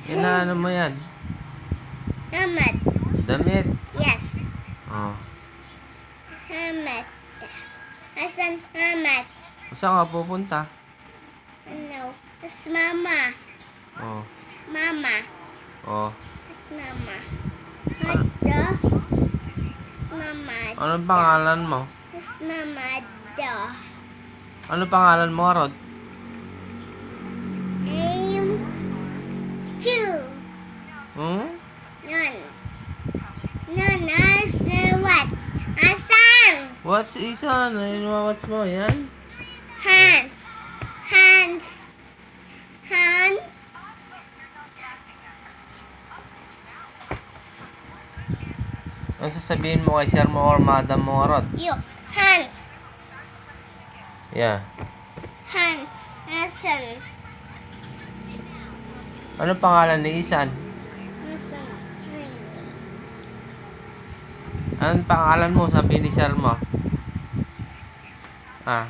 Inaano mo yan? Hamad. Damit. Yes. Oh. Hamad. Asan hamad? Saan ka pupunta? Ano? Tas mama. Oh. Mama. Oh. Tas mama. Ada. Tas mama. Anong pangalan mo? Tas mama. Ada. Anong pangalan mo, Rod? Aim. Two. Hmm? None. None. What? Asan? What's isa? What's mo yan? Hands. Hands. Hands. Ano sasabihin mo kay sir mo or madam mo, Rod? You. Hands. Yeah. Hands. Asan? Anong pangalan ni Isan? Asan? Anong pangalan mo? Sabi ni sir mo. Ah.